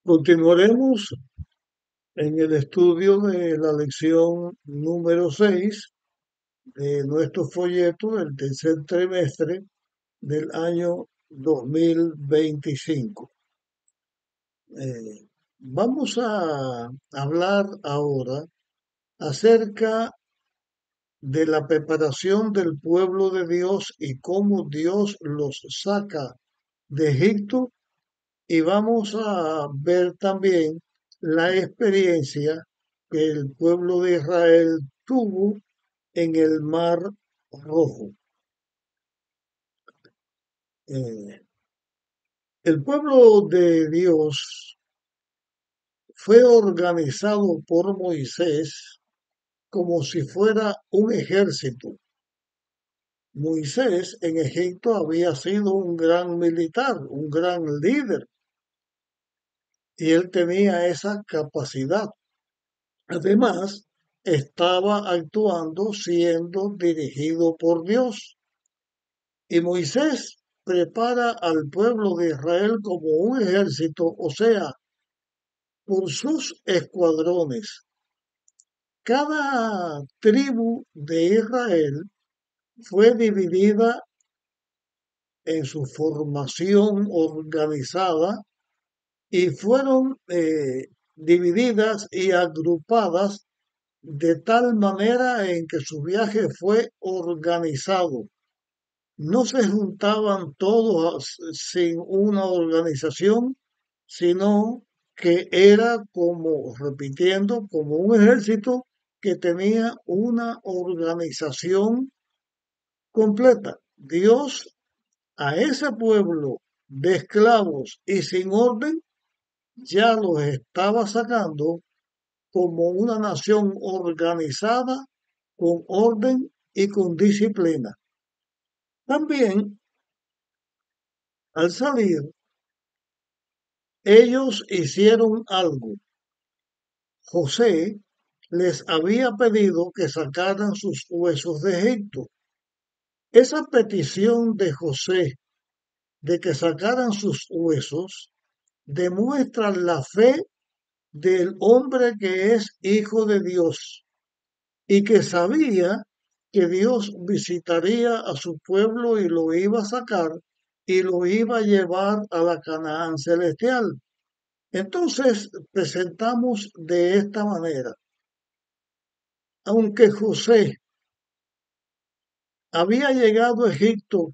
Continuaremos en el estudio de la lección número 6 de nuestro folleto del tercer trimestre del año 2025. Vamos a hablar ahora acerca de la preparación del pueblo de Dios y cómo Dios los saca de Egipto, y vamos a ver también la experiencia que el pueblo de Israel tuvo en el Mar Rojo. Eh, el pueblo de Dios fue organizado por Moisés como si fuera un ejército. Moisés en Egipto había sido un gran militar, un gran líder, y él tenía esa capacidad. Además, estaba actuando siendo dirigido por Dios. Y Moisés prepara al pueblo de Israel como un ejército, o sea, por sus escuadrones. Cada tribu de Israel fue dividida en su formación organizada y fueron divididas y agrupadas de tal manera en que su viaje fue organizado. No se juntaban todos sin una organización, sino que era como, repitiendo, como un ejército que tenía una organización completa. Dios a ese pueblo de esclavos y sin orden ya los estaba sacando como una nación organizada, con orden y con disciplina. También, al salir, ellos hicieron algo. José les había pedido que sacaran sus huesos de Egipto. Esa petición de José de que sacaran sus huesos demuestra la fe del hombre que es hijo de Dios y que sabía que Dios visitaría a su pueblo y lo iba a sacar y lo iba a llevar a la Canaán celestial. Entonces presentamos de esta manera: aunque José había llegado a Egipto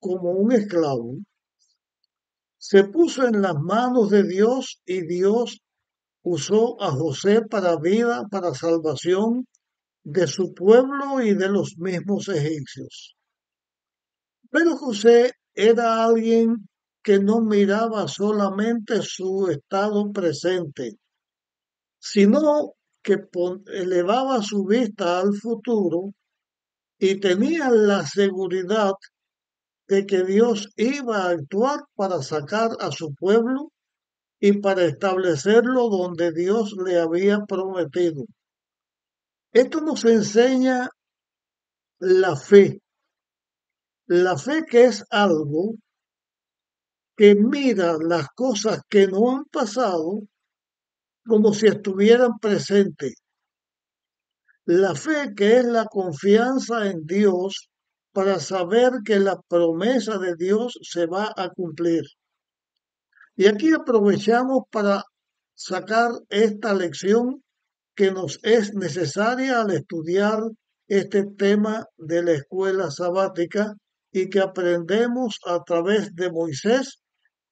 como un esclavo, se puso en las manos de Dios y Dios usó a José para vida, para salvación de su pueblo y de los mismos egipcios. Pero José era alguien que no miraba solamente su estado presente, sino que elevaba su vista al futuro y tenía la seguridad de que Dios iba a actuar para sacar a su pueblo y para establecerlo donde Dios le había prometido. Esto nos enseña la fe que es algo que mira las cosas que no han pasado como si estuvieran presentes. La fe que es la confianza en Dios para saber que la promesa de Dios se va a cumplir. Y aquí aprovechamos para sacar esta lección que nos es necesaria al estudiar este tema de la escuela sabática y que aprendemos a través de Moisés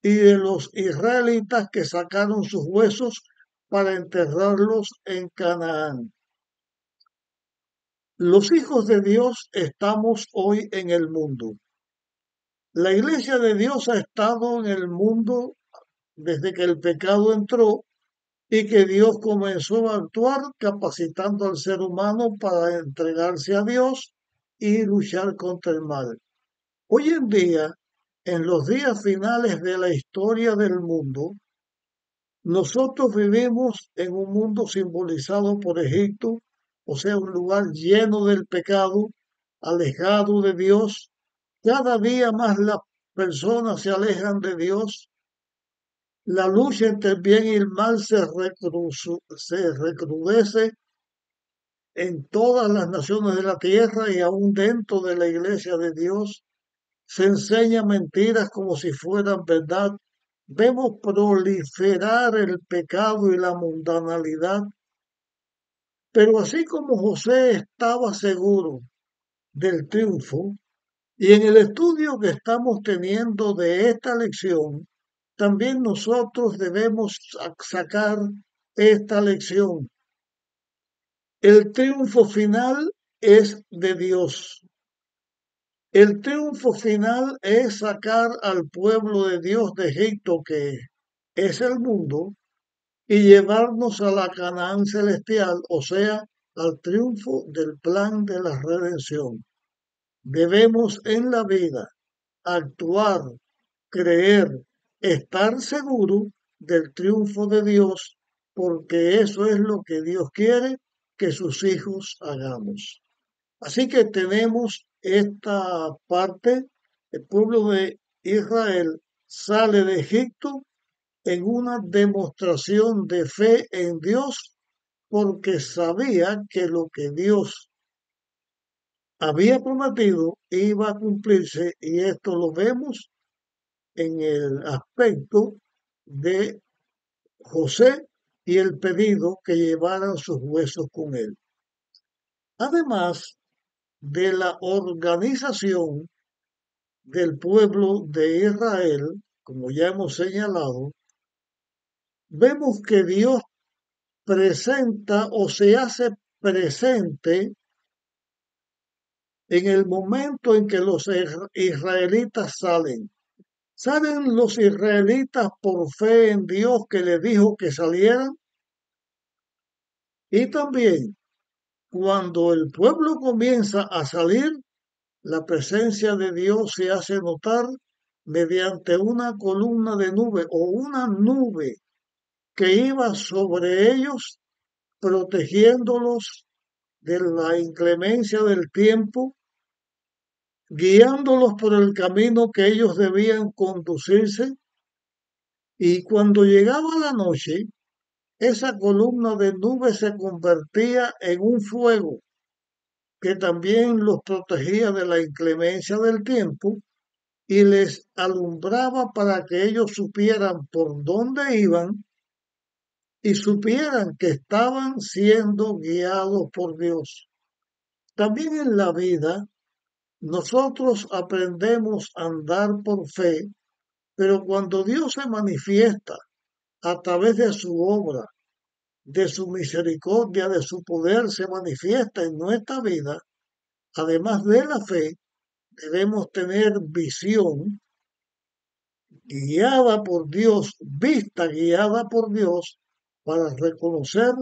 y de los israelitas que sacaron sus huesos para enterrarlos en Canaán. Los hijos de Dios estamos hoy en el mundo. La iglesia de Dios ha estado en el mundo desde que el pecado entró y que Dios comenzó a actuar capacitando al ser humano para entregarse a Dios y luchar contra el mal. Hoy en día, en los días finales de la historia del mundo, nosotros vivimos en un mundo simbolizado por Egipto, o sea, un lugar lleno del pecado, alejado de Dios. Cada día más las personas se alejan de Dios La lucha entre el bien y el mal se recrudece en todas las naciones de la tierra y aún dentro de la iglesia de Dios. Se enseña mentiras como si fueran verdad. Vemos proliferar el pecado y la mundanalidad. Pero así como José estaba seguro del triunfo, y en el estudio que estamos teniendo de esta lección, también nosotros debemos sacar esta lección. El triunfo final es de Dios. El triunfo final es sacar al pueblo de Dios de Egipto, que es el mundo, y llevarnos a la Canaán celestial, o sea, al triunfo del plan de la redención. Debemos en la vida actuar, creer, estar seguro del triunfo de Dios, porque eso es lo que Dios quiere que sus hijos hagamos. Así que tenemos esta parte, el pueblo de Israel sale de Egipto en una demostración de fe en Dios porque sabía que lo que Dios había prometido iba a cumplirse y esto lo vemos en el aspecto de José y el pedido que llevaran sus huesos con él. Además de la organización del pueblo de Israel, como ya hemos señalado, vemos que Dios presenta o se hace presente en el momento en que los israelitas salen. ¿Salen los israelitas por fe en Dios que les dijo que salieran? Y también, cuando el pueblo comienza a salir, la presencia de Dios se hace notar mediante una columna de nube o una nube que iba sobre ellos, protegiéndolos de la inclemencia del tiempo, guiándolos por el camino que ellos debían conducirse. Y cuando llegaba la noche, esa columna de nube se convertía en un fuego que también los protegía de la inclemencia del tiempo y les alumbraba para que ellos supieran por dónde iban y supieran que estaban siendo guiados por Dios. También en la vida nosotros aprendemos a andar por fe, pero cuando Dios se manifiesta a través de su obra, de su misericordia, de su poder, se manifiesta en nuestra vida, además de la fe, debemos tener visión guiada por Dios, vista guiada por Dios, para reconocer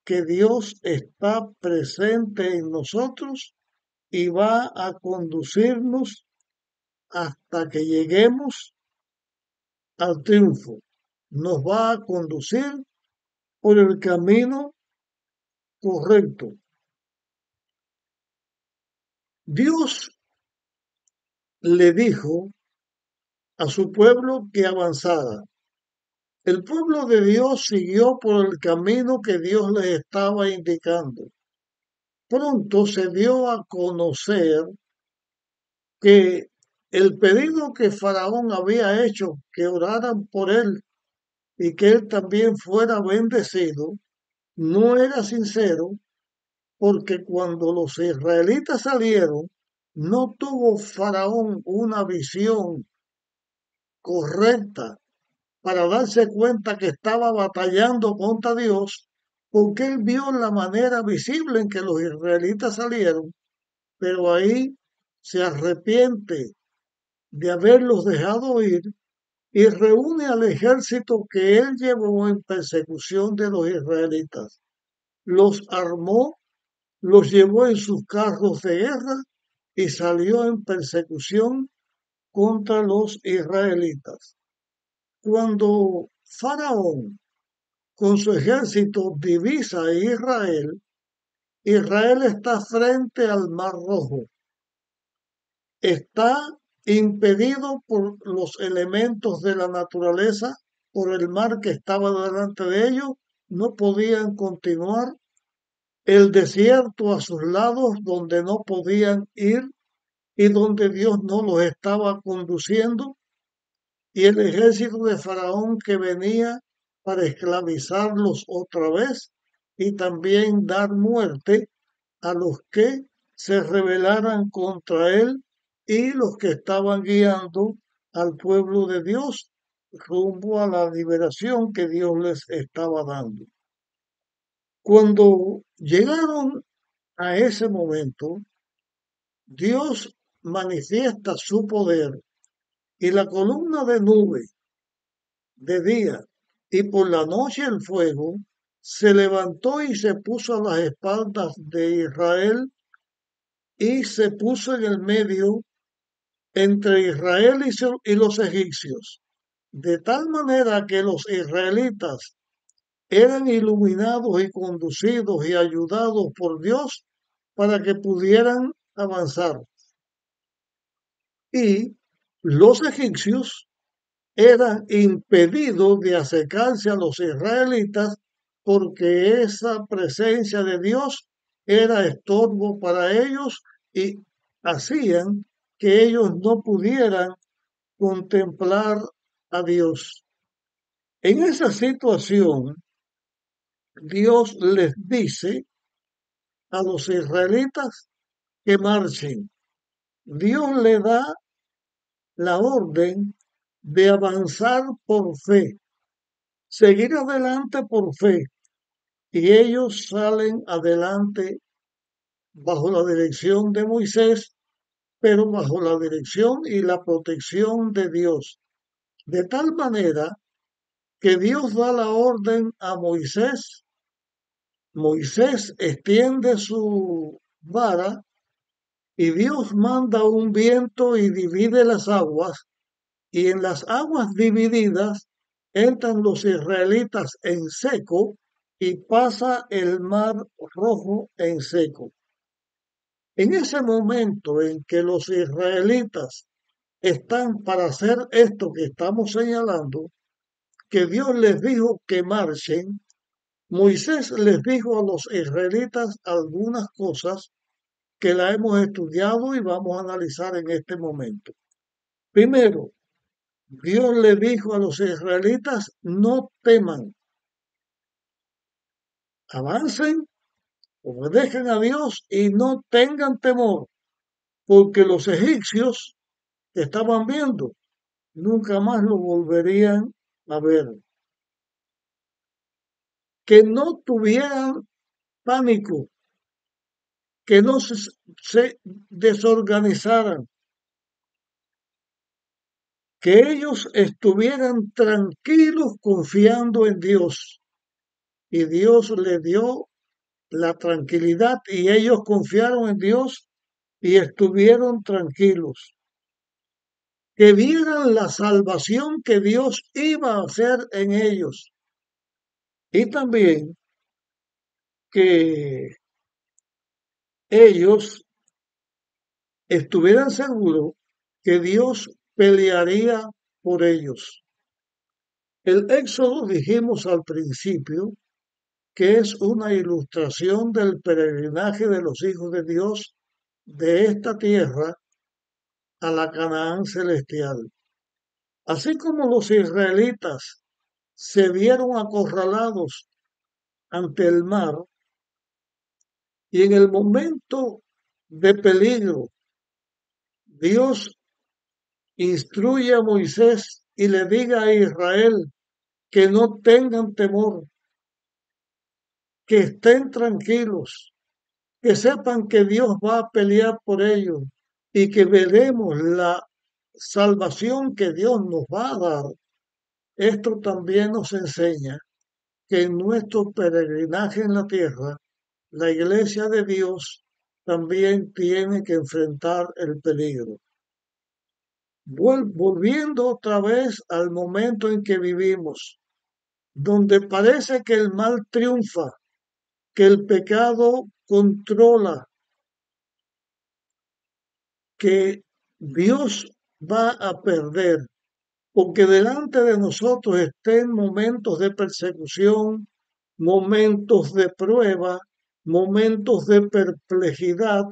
que Dios está presente en nosotros y va a conducirnos hasta que lleguemos al triunfo. Nos va a conducir por el camino correcto. Dios le dijo a su pueblo que avanzara. El pueblo de Dios siguió por el camino que Dios les estaba indicando. Pronto se dio a conocer que el pedido que Faraón había hecho, que oraran por él y que él también fuera bendecido, no era sincero, porque cuando los israelitas salieron, no tuvo Faraón una visión correcta para darse cuenta que estaba batallando contra Dios, porque él vio la manera visible en que los israelitas salieron, pero ahí se arrepiente de haberlos dejado ir y reúne al ejército que él llevó en persecución de los israelitas. Los armó, los llevó en sus carros de guerra y salió en persecución contra los israelitas. Cuando Faraón con su ejército divisa a Israel, Israel está frente al Mar Rojo. Está impedido por los elementos de la naturaleza por el mar que estaba delante de ellos, no podían continuar, el desierto a sus lados donde no podían ir y donde Dios no los estaba conduciendo, y el ejército de Faraón que venía para esclavizarlos otra vez y también dar muerte a los que se rebelaran contra él y los que estaban guiando al pueblo de Dios rumbo a la liberación que Dios les estaba dando. Cuando llegaron a ese momento, Dios manifiesta su poder y la columna de nube de día y por la noche el fuego se levantó y se puso a las espaldas de Israel y se puso en el medio entre Israel y los egipcios, de tal manera que los israelitas eran iluminados y conducidos y ayudados por Dios para que pudieran avanzar. Y los egipcios eran impedidos de acercarse a los israelitas porque esa presencia de Dios era estorbo para ellos y hacían que ellos no pudieran contemplar a Dios. En esa situación, Dios les dice a los israelitas que marchen. Dios le da la orden de avanzar por fe, seguir adelante por fe, y ellos salen adelante bajo la dirección de Moisés, pero bajo la dirección y la protección de Dios. De tal manera que Dios da la orden a Moisés. Moisés extiende su vara y Dios manda un viento y divide las aguas, y en las aguas divididas entran los israelitas en seco y pasa el mar rojo en seco. En ese momento en que los israelitas están para hacer esto que estamos señalando, que Dios les dijo que marchen, Moisés les dijo a los israelitas algunas cosas que la hemos estudiado y vamos a analizar en este momento. Primero, Dios le dijo a los israelitas, no teman, avancen, obedezcan a Dios y no tengan temor, porque los egipcios que estaban viendo nunca más lo volverían a ver. Que no tuvieran pánico, que no se desorganizaran, que ellos estuvieran tranquilos confiando en Dios. Y Dios les dio la tranquilidad y ellos confiaron en Dios y estuvieron tranquilos. Que vieran la salvación que Dios iba a hacer en ellos. Y también que ellos estuvieran seguros que Dios pelearía por ellos. El Éxodo, dijimos al principio, que es una ilustración del peregrinaje de los hijos de Dios de esta tierra a la Canaán celestial. Así como los israelitas se vieron acorralados ante el mar y en el momento de peligro, Dios instruye a Moisés y le diga a Israel que no tengan temor, que estén tranquilos, que sepan que Dios va a pelear por ellos y que veremos la salvación que Dios nos va a dar. Esto también nos enseña que en nuestro peregrinaje en la tierra, la iglesia de Dios también tiene que enfrentar el peligro. Volviendo otra vez al momento en que vivimos, donde parece que el mal triunfa, que el pecado controla, que Dios va a perder. porque delante de nosotros estén momentos de persecución, momentos de prueba, momentos de perplejidad,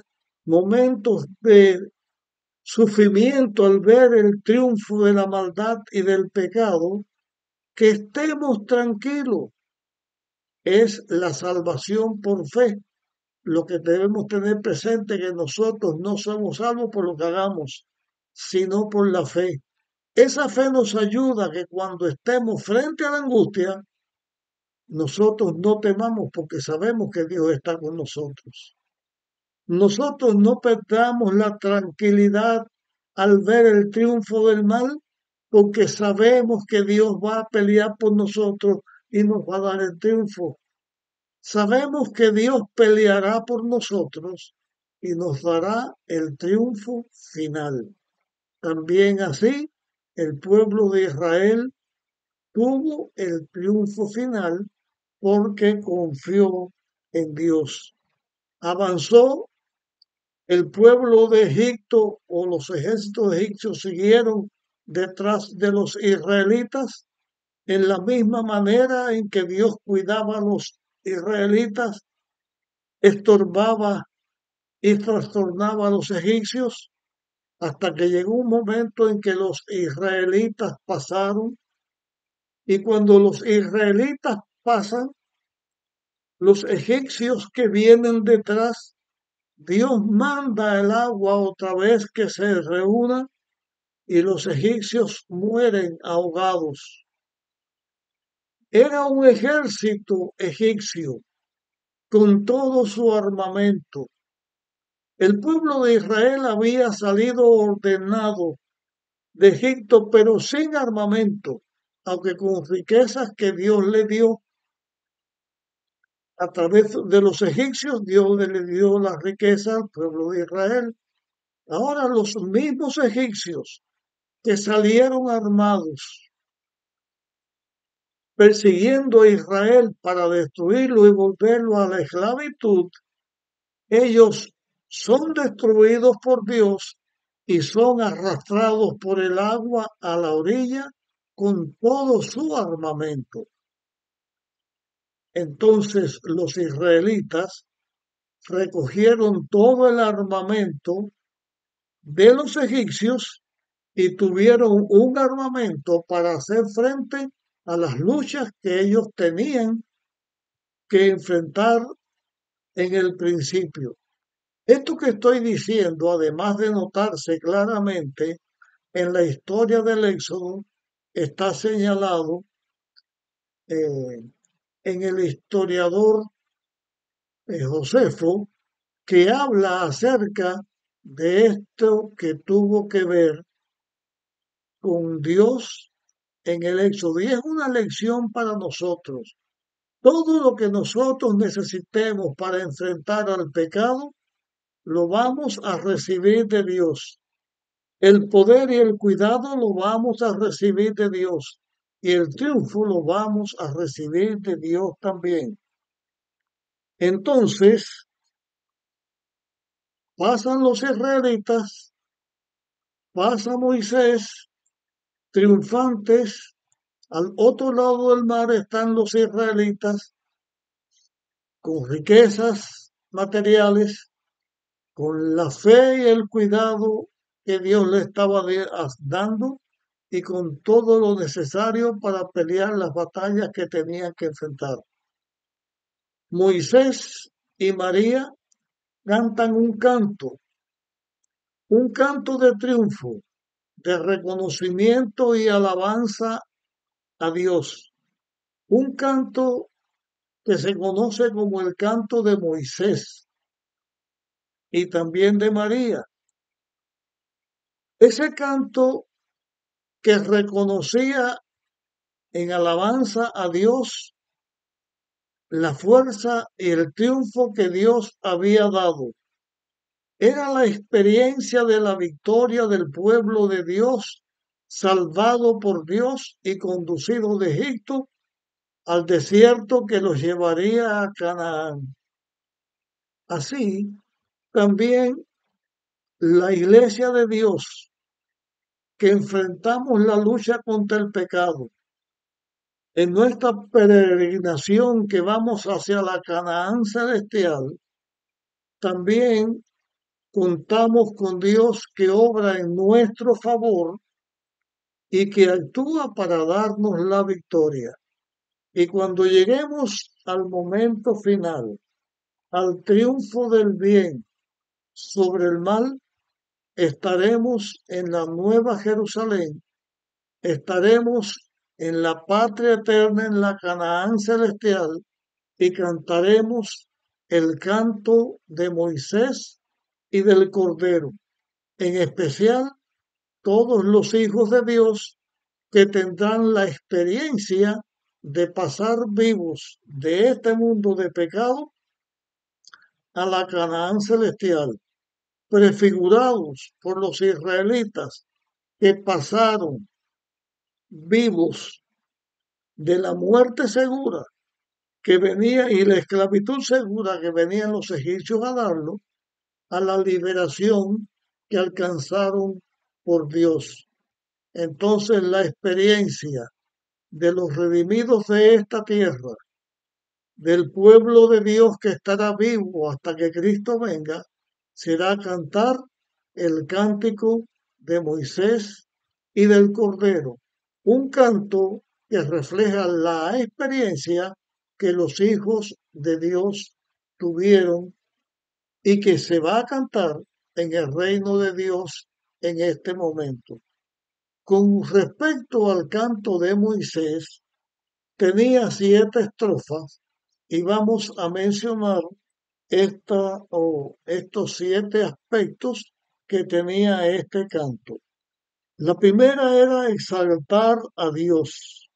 momentos de sufrimiento al ver el triunfo de la maldad y del pecado, que estemos tranquilos. Es la salvación por fe. Lo que debemos tener presente que nosotros no somos salvos por lo que hagamos, sino por la fe. Esa fe nos ayuda a que cuando estemos frente a la angustia, nosotros no temamos porque sabemos que Dios está con nosotros. Nosotros no perdamos la tranquilidad al ver el triunfo del mal porque sabemos que Dios va a pelear por nosotros y nos va a dar el triunfo. Sabemos que Dios peleará por nosotros y nos dará el triunfo final. También así, el pueblo de Israel tuvo el triunfo final porque confió en Dios. Avanzó el pueblo de Egipto o los ejércitos egipcios siguieron detrás de los israelitas en la misma manera en que Dios cuidaba a los israelitas, estorbaba y trastornaba a los egipcios hasta que llegó un momento en que los israelitas pasaron y cuando los israelitas pasan, los egipcios que vienen detrás, Dios manda el agua otra vez que se reúna y los egipcios mueren ahogados. Era un ejército egipcio con todo su armamento. El pueblo de Israel había salido ordenado de Egipto, pero sin armamento, aunque con riquezas que Dios le dio a través de los egipcios. Dios le dio la riqueza al pueblo de Israel. Ahora los mismos egipcios que salieron armados persiguiendo a Israel para destruirlo y volverlo a la esclavitud, ellos son destruidos por Dios y son arrastrados por el agua a la orilla con todo su armamento. Entonces los israelitas recogieron todo el armamento de los egipcios y tuvieron un armamento para hacer frente a las luchas que ellos tenían que enfrentar en el principio. Esto que estoy diciendo, además de notarse claramente en la historia del Éxodo, está señalado en el historiador Josefo, que habla acerca de esto que tuvo que ver con Dios en el Éxodo. Y es una lección para nosotros. Todo lo que nosotros necesitemos para enfrentar al pecado, lo vamos a recibir de Dios. El poder y el cuidado lo vamos a recibir de Dios. Y el triunfo lo vamos a recibir de Dios también. Entonces, pasan los israelitas, pasa Moisés, triunfantes. Al otro lado del mar están los israelitas con riquezas materiales, con la fe y el cuidado que Dios le estaba dando y con todo lo necesario para pelear las batallas que tenían que enfrentar. Moisés y María cantan un canto de triunfo, de reconocimiento y alabanza a Dios, un canto que se conoce como el canto de Moisés y también de María. Ese canto que reconocía en alabanza a Dios la fuerza y el triunfo que Dios había dado. Era la experiencia de la victoria del pueblo de Dios, salvado por Dios y conducido de Egipto al desierto que los llevaría a Canaán. Así, también la iglesia de Dios, que enfrentamos la lucha contra el pecado. En nuestra peregrinación que vamos hacia la Canaán celestial, también contamos con Dios que obra en nuestro favor y que actúa para darnos la victoria. Y cuando lleguemos al momento final, al triunfo del bien sobre el mal, estaremos en la nueva Jerusalén, estaremos en la patria eterna, en la Canaán celestial, y cantaremos el canto de Moisés y del Cordero, en especial todos los hijos de Dios que tendrán la experiencia de pasar vivos de este mundo de pecado a la Canaán celestial, prefigurados por los israelitas que pasaron vivos de la muerte segura que venía y la esclavitud segura que venían los egipcios a darlo, a la liberación que alcanzaron por Dios. Entonces la experiencia de los redimidos de esta tierra, del pueblo de Dios que estará vivo hasta que Cristo venga, será cantar el cántico de Moisés y del Cordero, un canto que refleja la experiencia que los hijos de Dios tuvieron y que se va a cantar en el reino de Dios en este momento. Con respecto al canto de Moisés, tenía 7 estrofas y vamos a mencionar estos 7 aspectos que tenía este canto. La primera era exaltar a Dios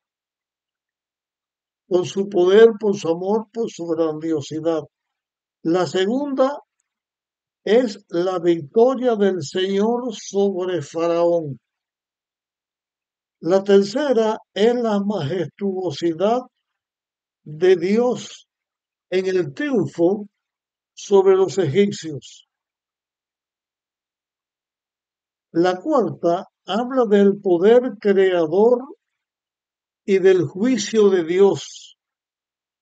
por su poder, por su amor, por su grandiosidad. La segunda es la victoria del Señor sobre Faraón. La tercera es la majestuosidad de Dios en el triunfo sobre los egipcios. La cuarta habla del poder creador y del juicio de Dios.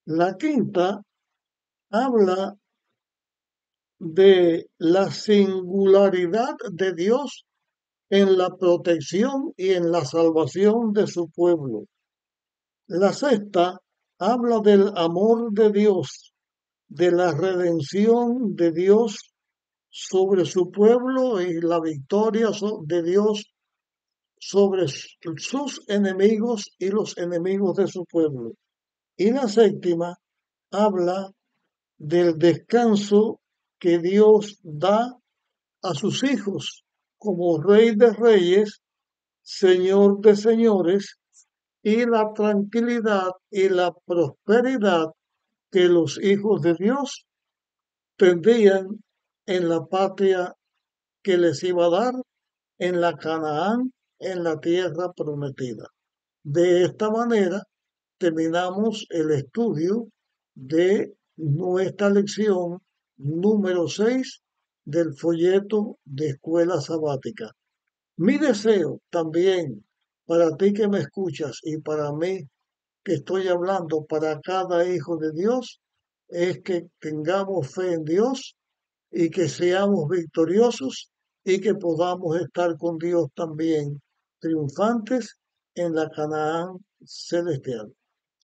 La quinta habla de la singularidad de Dios en la protección y en la salvación de su pueblo. La sexta habla del amor de Dios, de la redención de Dios sobre su pueblo y la victoria de Dios sobre sus enemigos y los enemigos de su pueblo. Y la séptima habla del descanso que Dios da a sus hijos como Rey de Reyes, Señor de Señores, y la tranquilidad y la prosperidad que los hijos de Dios tendrían en la patria que les iba a dar, en la Canaán, en la tierra prometida. De esta manera terminamos el estudio de nuestra lección número 6 del folleto de escuela sabática. Mi deseo también para ti que me escuchas y para mí que estoy hablando para cada hijo de Dios es que tengamos fe en Dios y que seamos victoriosos y que podamos estar con Dios también triunfantes en la Canaán celestial.